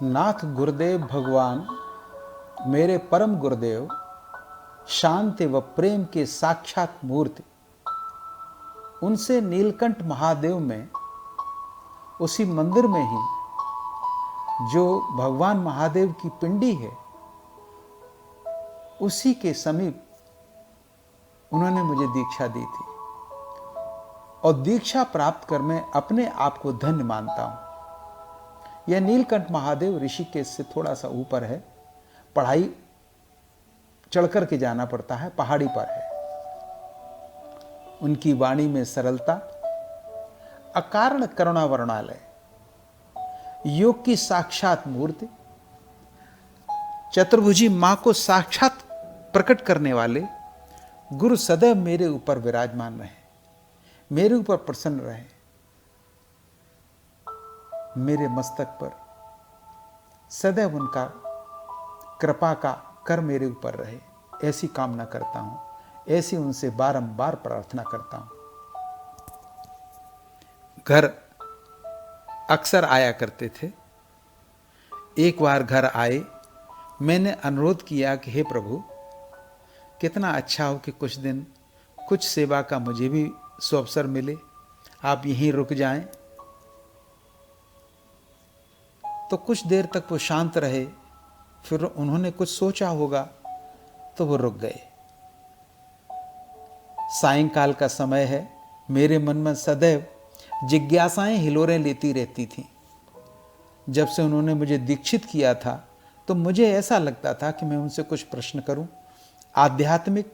नाथ गुरुदेव भगवान मेरे परम गुरुदेव शांति व प्रेम के साक्षात मूर्ति, उनसे नीलकंठ महादेव में, उसी मंदिर में ही जो भगवान महादेव की पिंडी है, उसी के समीप उन्होंने मुझे दीक्षा दी थी। और दीक्षा प्राप्त कर मैं अपने आप को धन्य मानता हूं। यह नीलकंठ महादेव ऋषिकेश से थोड़ा सा ऊपर है, पढ़ाई चढ़ कर के जाना पड़ता है, पहाड़ी पर है। उनकी वाणी में सरलता, अकारण करुणा वर्णालय, योग की साक्षात मूर्ति, चतुर्भुजी मां को साक्षात प्रकट करने वाले गुरु सदैव मेरे ऊपर विराजमान रहे, मेरे ऊपर प्रसन्न रहे, मेरे मस्तक पर सदैव उनका कृपा का कर मेरे ऊपर रहे, ऐसी कामना करता हूं, ऐसी उनसे बारंबार प्रार्थना करता हूं। घर अक्सर आया करते थे। एक बार घर आए, मैंने अनुरोध किया कि हे प्रभु, कितना अच्छा हो कि कुछ दिन कुछ सेवा का मुझे भी सुअवसर मिले, आप यहीं रुक जाएं। तो कुछ देर तक वो शांत रहे, फिर उन्होंने कुछ सोचा होगा तो वो रुक गए। सायंकाल का समय है, मेरे मन में सदैव जिज्ञासाएं हिलोरें लेती रहती थीं। जब से उन्होंने मुझे दीक्षित किया था तो मुझे ऐसा लगता था कि मैं उनसे कुछ प्रश्न करूं, आध्यात्मिक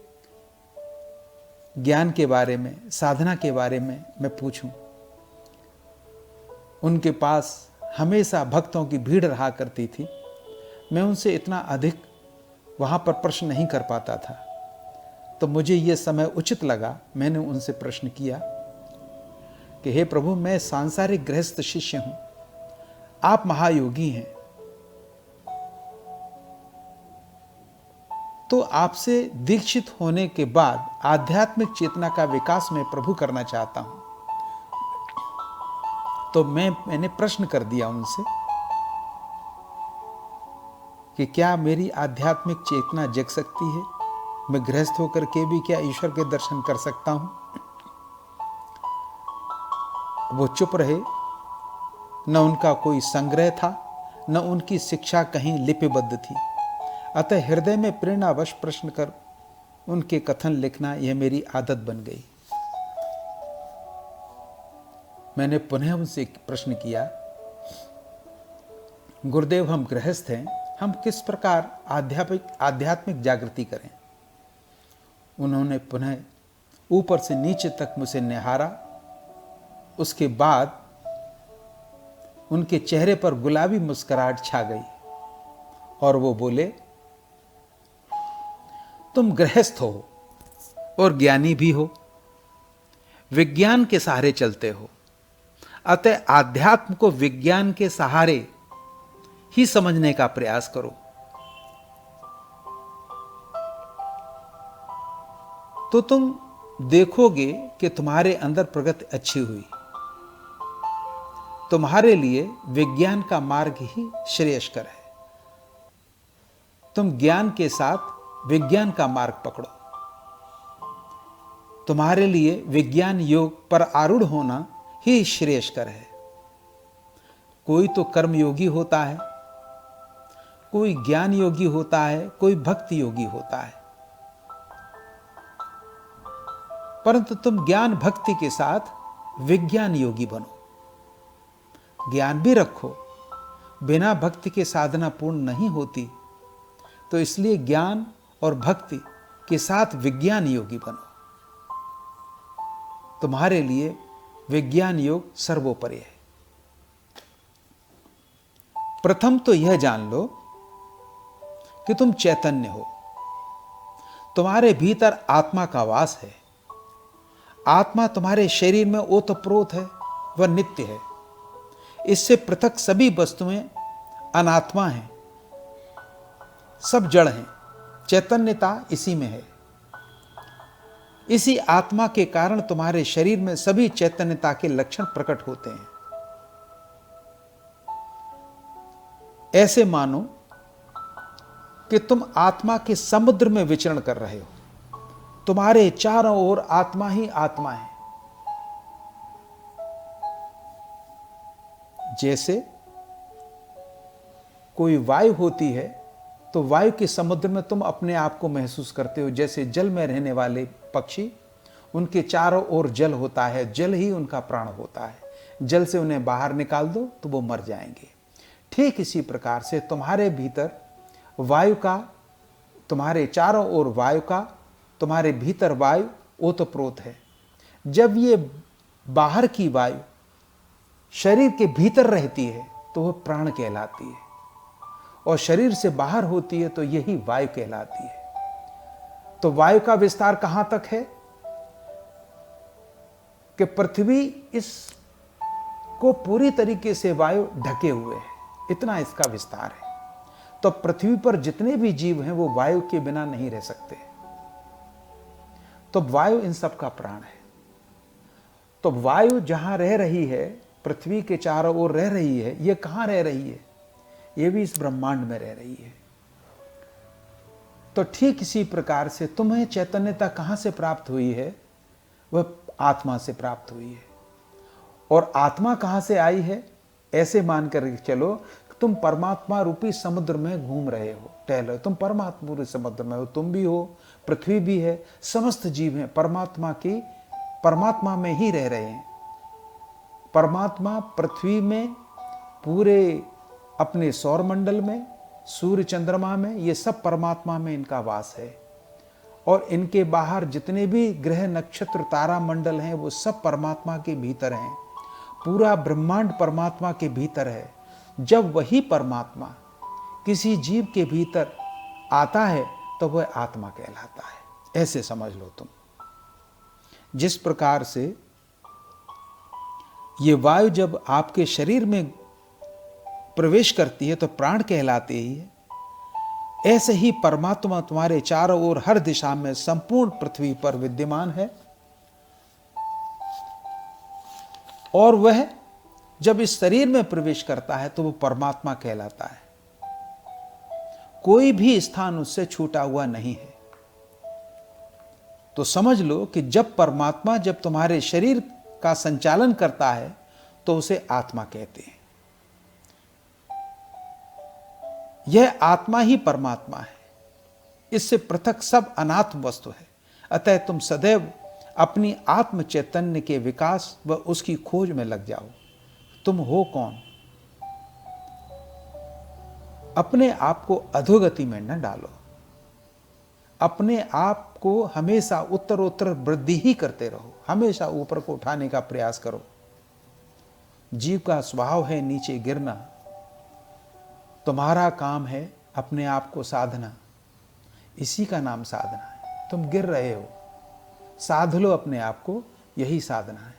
ज्ञान के बारे में, साधना के बारे में मैं पूछूं। उनके पास हमेशा भक्तों की भीड़ रहा करती थी, मैं उनसे इतना अधिक वहां पर प्रश्न नहीं कर पाता था। तो मुझे यह समय उचित लगा, मैंने उनसे प्रश्न किया कि हे प्रभु, मैं सांसारिक गृहस्थ शिष्य हूं, आप महायोगी हैं, तो आपसे दीक्षित होने के बाद आध्यात्मिक चेतना का विकास मैं प्रभु करना चाहता हूं। तो मैंने प्रश्न कर दिया उनसे कि क्या मेरी आध्यात्मिक चेतना जग सकती है, मैं गृहस्थ होकर के भी क्या ईश्वर के दर्शन कर सकता हूं। वो चुप रहे, न उनका कोई संग्रह था, न उनकी शिक्षा कहीं लिपिबद्ध थी। अतः हृदय में प्रेरणावश प्रश्न कर उनके कथन लिखना यह मेरी आदत बन गई। मैंने पुनः उनसे प्रश्न किया, गुरुदेव, हम गृहस्थ हैं, हम किस प्रकार आध्यात्मिक जागृति करें। उन्होंने पुनः ऊपर से नीचे तक मुझे निहारा। उसके बाद उनके चेहरे पर गुलाबी मुस्कुराहट छा गई और वो बोले, तुम गृहस्थ हो और ज्ञानी भी हो, विज्ञान के सहारे चलते हो, अतः आध्यात्म को विज्ञान के सहारे ही समझने का प्रयास करो। तो तुम देखोगे कि तुम्हारे अंदर प्रगति अच्छी हुई। तुम्हारे लिए विज्ञान का मार्ग ही श्रेयस्कर है। तुम ज्ञान के साथ विज्ञान का मार्ग पकड़ो। तुम्हारे लिए विज्ञान योग पर आरूढ़ होना ही श्रेयस्कर है। कोई तो कर्म योगी होता है, कोई ज्ञान योगी होता है, कोई भक्ति योगी होता है, परंतु तुम ज्ञान भक्ति के साथ विज्ञान योगी बनो। ज्ञान भी रखो, बिना भक्ति के साधना पूर्ण नहीं होती, तो इसलिए ज्ञान और भक्ति के साथ विज्ञान योगी बनो। तुम्हारे लिए विज्ञान योग सर्वोपरि है। प्रथम तो यह जान लो कि तुम चैतन्य हो, तुम्हारे भीतर आत्मा का वास है। आत्मा तुम्हारे शरीर में ओतप्रोत है, वह नित्य है। इससे पृथक सभी वस्तुएं अनात्मा हैं, सब जड़ हैं। चैतन्यता इसी में है। इसी आत्मा के कारण तुम्हारे शरीर में सभी चैतन्यता के लक्षण प्रकट होते हैं। ऐसे मानो कि तुम आत्मा के समुद्र में विचरण कर रहे हो, तुम्हारे चारों ओर आत्मा ही आत्मा है। जैसे कोई वायु होती है तो वायु के समुद्र में तुम अपने आप को महसूस करते हो। जैसे जल में रहने वाले पक्षी, उनके चारों ओर जल होता है, जल ही उनका प्राण होता है, जल से उन्हें बाहर निकाल दो तो वो मर जाएंगे। ठीक इसी प्रकार से तुम्हारे भीतर वायु का, तुम्हारे चारों ओर वायु का, तुम्हारे भीतर वायु ओतप्रोत है। जब ये बाहर की वायु शरीर के भीतर रहती है तो वह प्राण कहलाती है, और शरीर से बाहर होती है तो यही वायु कहलाती है। तो वायु का विस्तार कहां तक है कि पृथ्वी इस को पूरी तरीके से वायु ढके हुए है, इतना इसका विस्तार है। तो पृथ्वी पर जितने भी जीव हैं वो वायु के बिना नहीं रह सकते। तो वायु इन सब का प्राण है। तो वायु जहां रह रही है, पृथ्वी के चारों ओर रह रही है, ये कहां रह रही है? ये भी इस ब्रह्मांड में रह रही है। तो ठीक इसी प्रकार से तुम्हें चैतन्यता कहां से प्राप्त हुई है? वह आत्मा से प्राप्त हुई है। और आत्मा कहां से आई है? ऐसे मान कर चलो, तुम परमात्मा रूपी समुद्र में घूम रहे हो, टहल रहे हो, तुम परमात्मा रूपी समुद्र में हो, तुम भी हो, पृथ्वी भी है, समस्त जीव हैं परमात्मा में ही रह रहे हैं। परमात्मा पृथ्वी में, पूरे अपने सौर मंडल में, सूर्य चंद्रमा में, ये सब परमात्मा में इनका वास है। और इनके बाहर जितने भी ग्रह नक्षत्र तारा मंडल हैं वो सब परमात्मा के भीतर हैं। पूरा ब्रह्मांड परमात्मा के भीतर है। जब वही परमात्मा किसी जीव के भीतर आता है तो वह आत्मा कहलाता है। ऐसे समझ लो तुम। जिस प्रकार से ये वायु जब आपके शरीर में प्रवेश करती है तो प्राण कहलाते ही है, ऐसे ही परमात्मा तुम्हारे चारों ओर हर दिशा में संपूर्ण पृथ्वी पर विद्यमान है। और वह जब इस शरीर में प्रवेश करता है तो वो परमात्मा कहलाता है। कोई भी स्थान उससे छूटा हुआ नहीं है। तो समझ लो कि जब परमात्मा जब तुम्हारे शरीर का संचालन करता है तो उसे आत्मा कहते हैं। यह आत्मा ही परमात्मा है, इससे पृथक सब अनात्म वस्तु है। अतः तुम सदैव अपनी आत्म चैतन्य के विकास व उसकी खोज में लग जाओ। तुम हो कौन? अपने आप को अधोगति में न डालो। अपने आप को हमेशा उत्तरोत्तर वृद्धि ही करते रहो, हमेशा ऊपर को उठाने का प्रयास करो। जीव का स्वभाव है नीचे गिरना। तुम्हारा काम है अपने आप को साधना, इसी का नाम साधना है। तुम गिर रहे हो, साध लो अपने आप को, यही साधना है।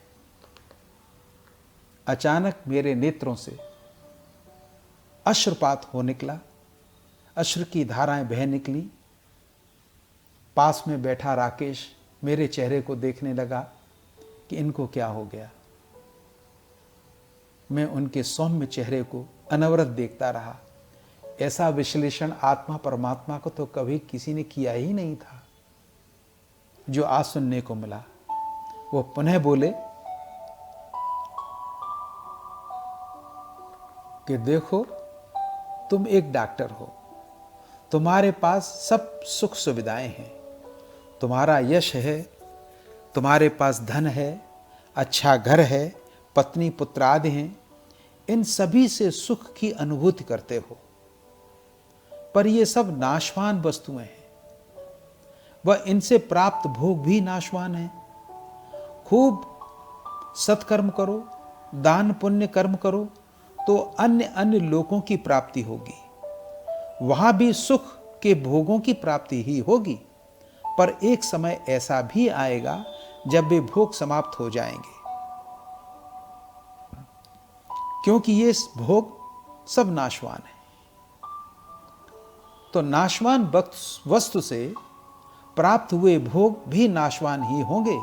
अचानक मेरे नेत्रों से अश्रुपात हो निकला, अश्रु की धाराएं बह निकली। पास में बैठा राकेश मेरे चेहरे को देखने लगा कि इनको क्या हो गया। मैं उनके सौम्य चेहरे को अनवरत देखता रहा। ऐसा विश्लेषण आत्मा परमात्मा को तो कभी किसी ने किया ही नहीं था जो आज सुनने को मिला। वो पुनः बोले कि देखो, तुम एक डॉक्टर हो, तुम्हारे पास सब सुख सुविधाएं हैं, तुम्हारा यश है, तुम्हारे पास धन है, अच्छा घर है, पत्नी पुत्र आदि हैं, इन सभी से सुख की अनुभूति करते हो। पर ये सब नाशवान वस्तुएं हैं, वह इनसे प्राप्त भोग भी नाशवान है। खूब सत्कर्म करो, दान पुण्य कर्म करो तो अन्य अन्य लोकों की प्राप्ति होगी, वहां भी सुख के भोगों की प्राप्ति ही होगी। पर एक समय ऐसा भी आएगा जब वे भोग समाप्त हो जाएंगे, क्योंकि ये भोग सब नाशवान है। तो नाशवान वस्तु से प्राप्त हुए भोग भी नाशवान ही होंगे,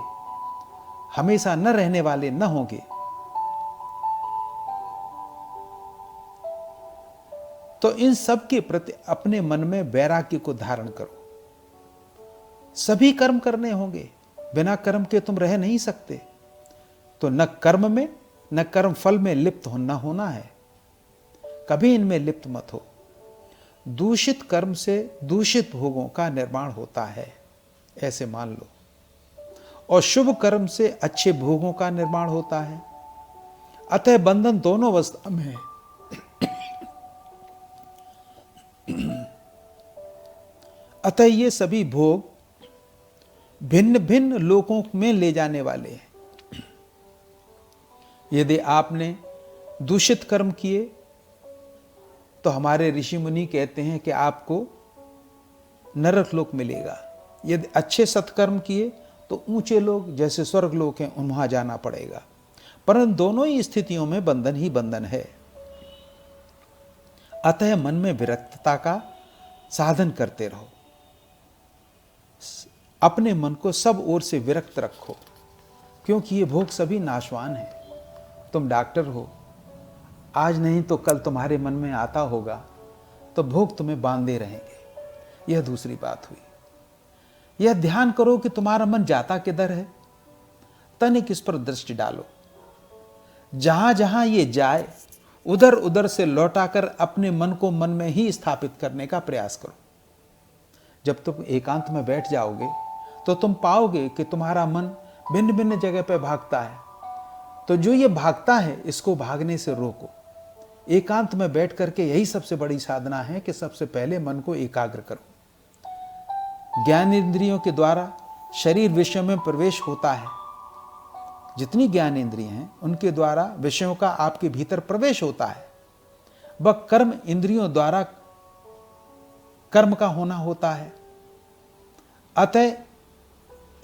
हमेशा न रहने वाले न होंगे। तो इन सब के प्रति अपने मन में वैराग्य को धारण करो। सभी कर्म करने होंगे, बिना कर्म के तुम रह नहीं सकते। तो न कर्म में न कर्म फल में लिप्त होना होना है, कभी इनमें लिप्त मत हो। दूषित कर्म से दूषित भोगों का निर्माण होता है, ऐसे मान लो, और शुभ कर्म से अच्छे भोगों का निर्माण होता है। अतः बंधन दोनों अवस्था में है। अतः ये सभी भोग भिन्न भिन्न लोकों में ले जाने वाले हैं। यदि आपने दूषित कर्म किए तो हमारे ऋषि मुनि कहते हैं कि आपको नरक लोक मिलेगा। यदि अच्छे सत्कर्म किए तो ऊंचे लोक जैसे स्वर्ग लोक हैं वहां जाना पड़ेगा। परंतु दोनों ही स्थितियों में बंधन ही बंधन है। अतः मन में विरक्तता का साधन करते रहो, अपने मन को सब ओर से विरक्त रखो, क्योंकि ये भोग सभी नाशवान हैं। तुम डॉक्टर हो, आज नहीं तो कल तुम्हारे मन में आता होगा तो भोग तुम्हें बांधे रहेंगे। यह दूसरी बात हुई। यह ध्यान करो कि तुम्हारा मन जाता किधर है, तनिक इस पर दृष्टि डालो। जहां जहां ये जाए उधर उधर से लौटाकर अपने मन को मन में ही स्थापित करने का प्रयास करो। जब तुम एकांत में बैठ जाओगे तो तुम पाओगे कि तुम्हारा मन भिन्न भिन्न जगह पर भागता है। तो जो ये भागता है इसको भागने से रोको। एकांत में बैठ करके यही सबसे बड़ी साधना है कि सबसे पहले मन को एकाग्र करो। ज्ञान इंद्रियों के द्वारा शरीर विषय में प्रवेश होता है। जितनी ज्ञान इंद्रियां हैं उनके द्वारा विषयों का आपके भीतर प्रवेश होता है। वह कर्म इंद्रियों द्वारा कर्म का होना होता है। अतः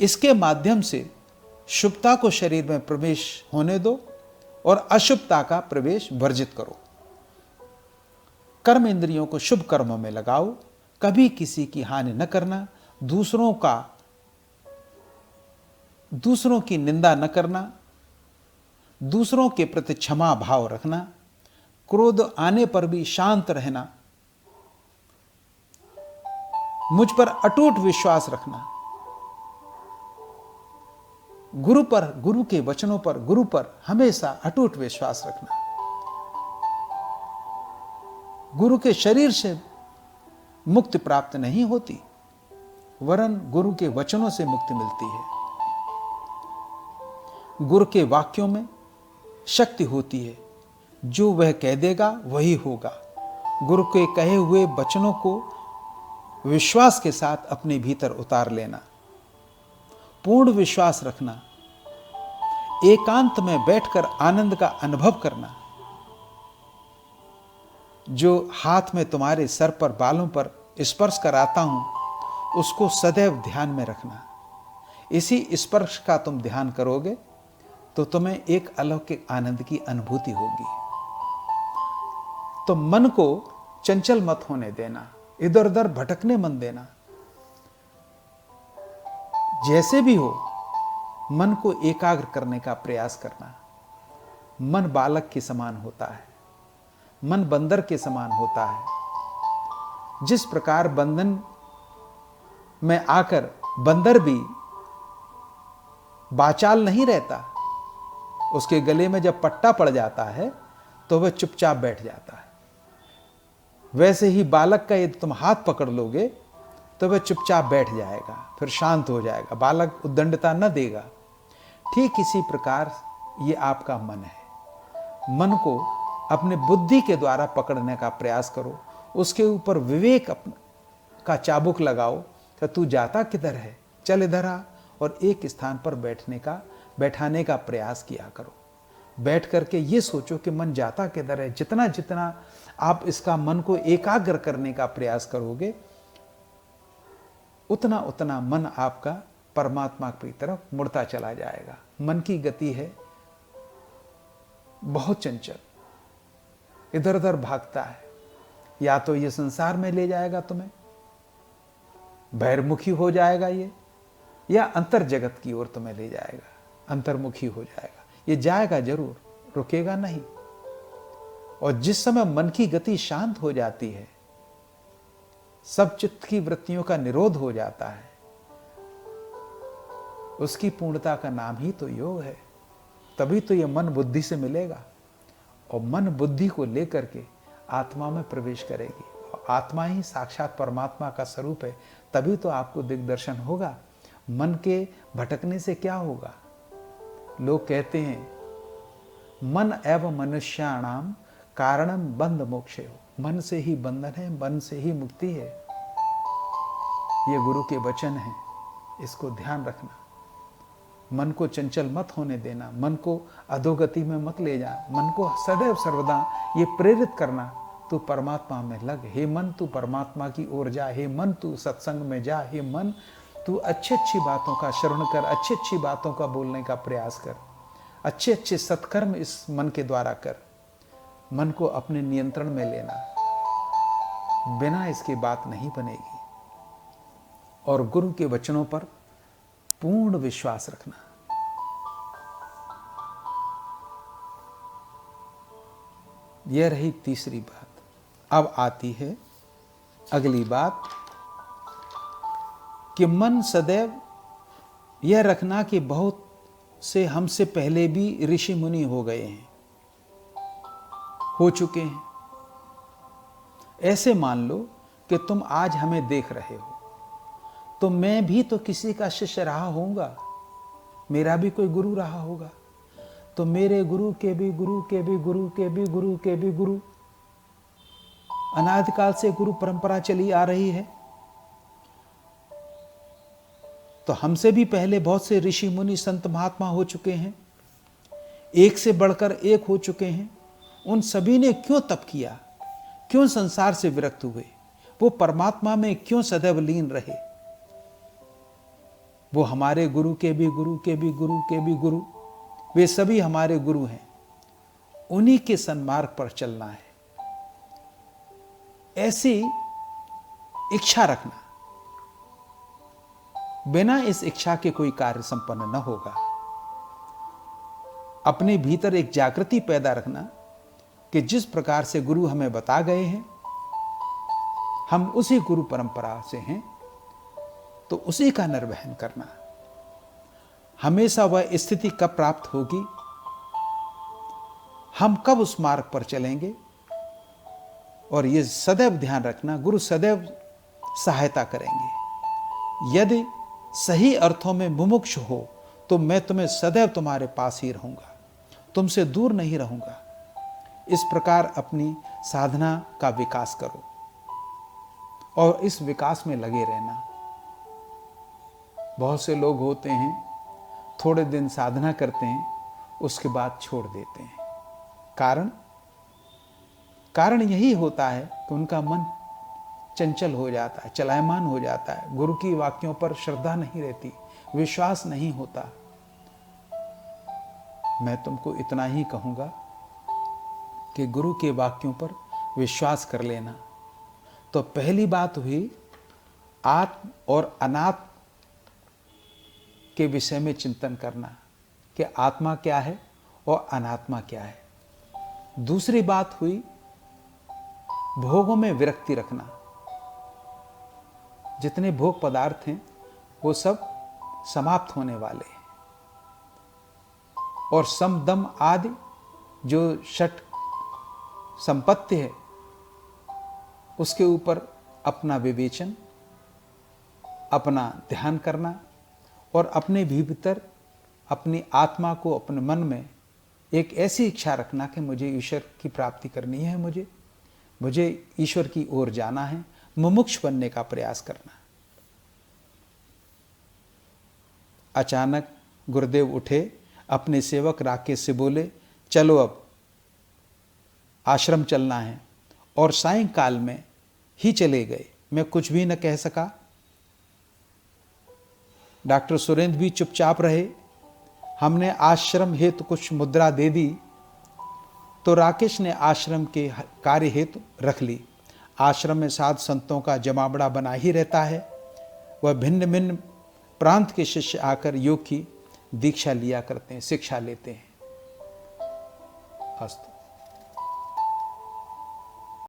इसके माध्यम से शुभता को शरीर में प्रवेश होने दो और अशुभता का प्रवेश वर्जित करो। कर्म इंद्रियों को शुभ कर्मों में लगाओ, कभी किसी की हानि न करना, दूसरों की निंदा न करना, दूसरों के प्रति क्षमा भाव रखना, क्रोध आने पर भी शांत रहना, मुझ पर अटूट विश्वास रखना, गुरु के वचनों पर, गुरु पर हमेशा अटूट विश्वास रखना। गुरु के शरीर से मुक्ति प्राप्त नहीं होती, वरन गुरु के वचनों से मुक्ति मिलती है। गुरु के वाक्यों में शक्ति होती है, जो वह कह देगा वही होगा। गुरु के कहे हुए वचनों को विश्वास के साथ अपने भीतर उतार लेना, पूर्ण विश्वास रखना, एकांत में बैठकर आनंद का अनुभव करना। जो हाथ में तुम्हारे सर पर बालों पर स्पर्श कराता हूं उसको सदैव ध्यान में रखना। इसी स्पर्श का तुम ध्यान करोगे तो तुम्हें एक अलौकिक आनंद की अनुभूति होगी। तो मन को चंचल मत होने देना, इधर उधर भटकने मत देना। जैसे भी हो मन को एकाग्र करने का प्रयास करना। मन बालक के समान होता है, मन बंदर के समान होता है। जिस प्रकार बंधन में आकर बंदर भी बाचाल नहीं रहता, उसके गले में जब पट्टा पड़ जाता है तो वह चुपचाप बैठ जाता है। वैसे ही बालक का यदि तुम हाथ पकड़ लोगे तो वह चुपचाप बैठ जाएगा, फिर शांत हो जाएगा, बालक उद्दंडता न देगा। ठीक इसी प्रकार ये आपका मन है। मन को अपने बुद्धि के द्वारा पकड़ने का प्रयास करो, उसके ऊपर विवेक का चाबुक लगाओ कि तू जाता किधर है, चल इधर आ, और एक स्थान पर बैठाने का प्रयास किया करो। बैठ करके ये सोचो कि मन जाता किधर है। जितना जितना आप इसका मन को एकाग्र करने का प्रयास करोगे उतना उतना मन आपका परमात्मा की तरफ मुड़ता चला जाएगा। मन की गति है बहुत चंचल, इधर उधर भागता है। या तो ये संसार में ले जाएगा तुम्हें, बहिर्मुखी हो जाएगा ये, या अंतर जगत की ओर तुम्हें ले जाएगा, अंतर्मुखी हो जाएगा। ये जाएगा जरूर, रुकेगा नहीं। और जिस समय मन की गति शांत हो जाती है, सब चित्त की वृत्तियों का निरोध हो जाता है, उसकी पूर्णता का नाम ही तो योग है। तभी तो यह मन बुद्धि से मिलेगा और मन बुद्धि को लेकर के आत्मा में प्रवेश करेगी और आत्मा ही साक्षात परमात्मा का स्वरूप है। तभी तो आपको दिग्दर्शन होगा। मन के भटकने से क्या होगा? लोग कहते हैं मन एवं मनुष्याणाम कारणम बंध मोक्ष हो। मन से ही बंधन है, मन से ही मुक्ति है। ये गुरु के वचन हैं, इसको ध्यान रखना। मन को चंचल मत होने देना, मन को अधोगति में मत ले जा, मन को सदैव सर्वदा ये प्रेरित करना, तू परमात्मा में लग। हे मन तू परमात्मा की ओर जा, हे मन तू सत्संग में जा, हे मन तू अच्छी अच्छी बातों का श्रवण कर, अच्छी अच्छी बातों का बोलने का प्रयास कर, अच्छे अच्छे सत्कर्म इस मन के द्वारा कर। मन को अपने नियंत्रण में लेना, बिना इसके बात नहीं बनेगी। और गुरु के वचनों पर पूर्ण विश्वास रखना। यह रही तीसरी बात। अब आती है अगली बात कि मन सदैव यह रखना कि बहुत से हमसे पहले भी ऋषि मुनि हो गए हैं, हो चुके हैं। ऐसे मान लो कि तुम आज हमें देख रहे हो, तो मैं भी तो किसी का शिष्य रहा होऊंगा, मेरा भी कोई गुरु रहा होगा। तो मेरे गुरु के भी गुरु के भी गुरु के भी गुरु के भी गुरु, अनादिकाल से गुरु परंपरा चली आ रही है। तो हमसे भी पहले बहुत से ऋषि मुनि संत महात्मा हो चुके हैं, एक से बढ़कर एक हो चुके हैं। उन सभी ने क्यों तप किया, क्यों संसार से विरक्त हुए, वो परमात्मा में क्यों सदैव लीन रहे? वो हमारे गुरु के भी गुरु के भी गुरु के भी गुरु, वे सभी हमारे गुरु हैं। उन्हीं के सन्मार्ग पर चलना है, ऐसी इच्छा रखना। बिना इस इच्छा के कोई कार्य संपन्न न होगा। अपने भीतर एक जागृति पैदा रखना कि जिस प्रकार से गुरु हमें बता गए हैं, हम उसी गुरु परंपरा से हैं, तो उसी का निर्वहन करना। हमेशा वह स्थिति कब प्राप्त होगी, हम कब उस मार्ग पर चलेंगे, और ये सदैव ध्यान रखना, गुरु सदैव सहायता करेंगे। यदि सही अर्थों में मुमुक्ष हो तो मैं तुम्हें सदैव तुम्हारे पास ही रहूंगा, तुमसे दूर नहीं रहूंगा। इस प्रकार अपनी साधना का विकास करो और इस विकास में लगे रहना। बहुत से लोग होते हैं, थोड़े दिन साधना करते हैं, उसके बाद छोड़ देते हैं। कारण यही होता है कि उनका मन चंचल हो जाता है, चलायमान हो जाता है। गुरु की वाक्यों पर श्रद्धा नहीं रहती, विश्वास नहीं होता। मैं तुमको इतना ही कहूंगा कि गुरु के वाक्यों पर विश्वास कर लेना। तो पहली बात हुई आत्म और अनात्म के विषय में चिंतन करना कि आत्मा क्या है और अनात्मा क्या है। दूसरी बात हुई भोगों में विरक्ति रखना। जितने भोग पदार्थ हैं वो सब समाप्त होने वाले हैं, और सम दम आदि जो षट संपत्ति है उसके ऊपर अपना विवेचन, अपना ध्यान करना, और अपने भीतर अपनी आत्मा को, अपने मन में एक ऐसी इच्छा रखना कि मुझे ईश्वर की प्राप्ति करनी है, मुझे ईश्वर की ओर जाना है, मुमुक्ष बनने का प्रयास करना। अचानक गुरुदेव उठे, अपने सेवक राकेश से बोले, चलो अब आश्रम चलना है, और सायंकाल में ही चले गए। मैं कुछ भी न कह सका। डॉक्टर सुरेंद्र भी चुपचाप रहे। हमने आश्रम हेतु कुछ मुद्रा दे दी, तो राकेश ने आश्रम के कार्य हेतु रख ली। आश्रम में साध संतों का जमावड़ा बना ही रहता है। वह भिन्न भिन्न प्रांत के शिष्य आकर योग की दीक्षा लिया करते हैं, शिक्षा लेते हैं। अस्तु।